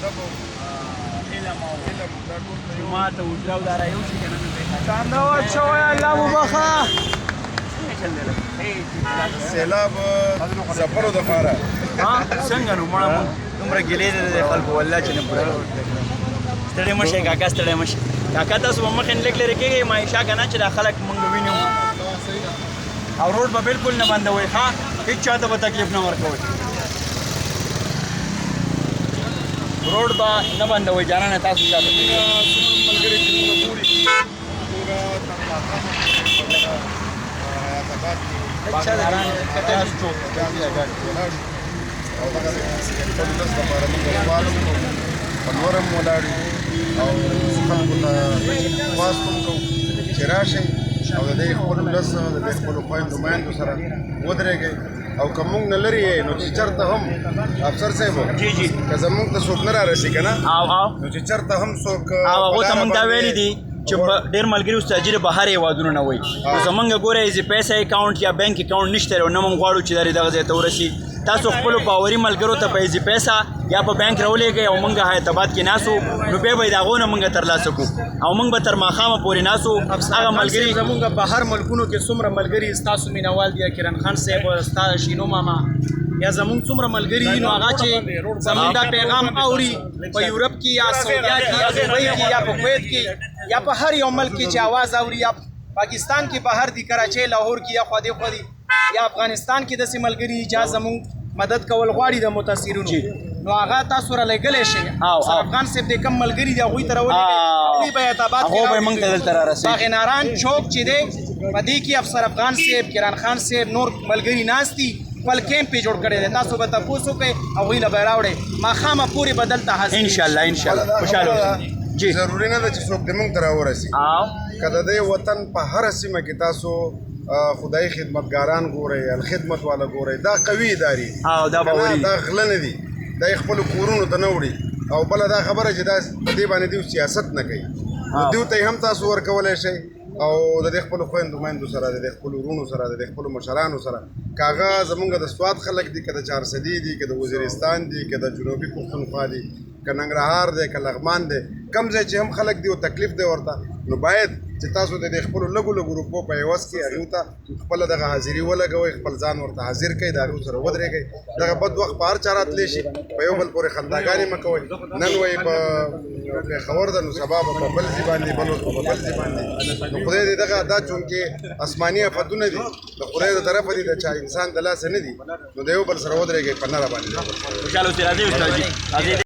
ادب او علم او دا ټول په یو جومات او وجره او دا را یو شي که نه نو دی چانده واچوئ الله مو بخښه. څنګه چل دی لکه سیلاب سفرو دپاره څنګه نو مړه مو دومره ګیلې دی د خلکو والله چې نه پوره ستړی مه شئ کاکا ستړی مه شئ کاکا تاسو به مخکې لږ لرې کېږئ معایشه که نه چې دا خلک مونږ وینو او روډ به بالکل نه بندوئ ښه هېڅ چا ته به تکلیف نه ورکوئ روډ به نه بندوئ جانانه تاسو چاته ملګري چې موږ ګوري پوره تر ماښامه حیات آباد کې باغداران کتل چوک ولاړ شو او دغه خپل ولس لپاره موږ وغواړو په نورم ولاړ یو او خلکو ته خواست هم کوو چې راشئ او د دې خپل ولس د دې خپلو خویندو میندو سره ودرېږئ او که موږ نه لرې یې نو چې چېرته هم افسر صاحب جی جی که زموږ ته څوک نه رارسي که نه او نو چې چېرته هم څوک او هغو ته موږ دا ویلي دي چې ډېر ملګري اوس تاجر بهر هېوادونو نه وایي نو زموږ ګوره ایزي پیسه اکاونټ یا بینک اکاونټ نشته او نه موږ غواړو چې دغه ځای ته ورسي تاسو خپلو باوري ملګرو ته په ایزي پیسه یا په بینک راولېږئ او موږ حیات آباد کې ناسو نو بیا به یې د هغو نه موږ ترلاسه کړو او موږ به تر ماښامه پورې ناسو هغه ملګري زمونږ بهر ملکونو کې څومره ملګري ستاسو مینوال دي کرن خان صاحب ستا شینو ماما یا زمونږ څومره ملګري دي نو هغه چې زمونږ دا پیغام اوري په یورپ کې یا سعودیا کې یا دبۍ کې یا په کویت کې یا په هر یو ملک کې چې आवाज اوري یا پاکستان کې بهر دي کراچۍ لاهور کې یا خو دې یا افغانستان کې داسې ملګري چې زمونږ مدد کول غواړي د متاثرینو نو هغه تاسو را لګلې شي افغان صاحب د کم ملګری دی هغوی ته راولېږئ هغوی به حیات آباد هغو به موږ ته دلته رارسوي باغ ناران چوک چې دی په دې کې افسر افغان صاحب کران خان صاحب نور ملګري ناست دي خپل کیمپ یې جوړ کړی دی تاسو به تپوس وکړئ هغوی له به یې راوړئ ماښامه پورې به دلته حاضر انشاءالله انشاءالله خوشحاله اوسئ جی ضروري نه ده چې څوک د موږ ته راورسي که د دې وطن په هره سیمه کې تاسو خدای خدمتګاران ګورئ الخدمت والا ګورئ دا قوي ادارې او دا باوري دا غله نه دي دا یې خپلو کورونو ته نه وړي او بله دا خبره چې دا په دې باندې دوی سیاست نه کوي نو دوی ته یې هم تاسو ورکولی شئ او د دې خپلو خویندو میندو سره د دې خپلو وروڼو سره د دې خپلو مشرانو سره که هغه زمونږ د سوات خلک دي که د چارسدي دي که د وزیرستان دي که د جنوبي پښتونخوا دي که ننګرهار دی که لغمان دی کم ځای چې هم خلک دي او تکلیف دی ورته نو باید چې تاسو د دې خپلو لږو لږو روپو په عوض کې هغوی ته خپله دغه حاضري ولګوئ خپل ځان ورته حاضر کړئ د هغوی سره ودرېږئ دغه بد وخت په هر چا راتلی شي په یو بل پورې خنداګانې مه کوئ نن وایي په پېښور ده نو سبا به په بل ځای باندې بل ورځ به په بل ځای باندې نو خدای دې دغه دا چونکې آسماني آفتونه دي د خدای د طرفه دي د چا انسان د لاسه نه دي نو د یو بل سره ودرېږئ په نره باندې خوشحاله اوسئ راځئ استاد جي راځئ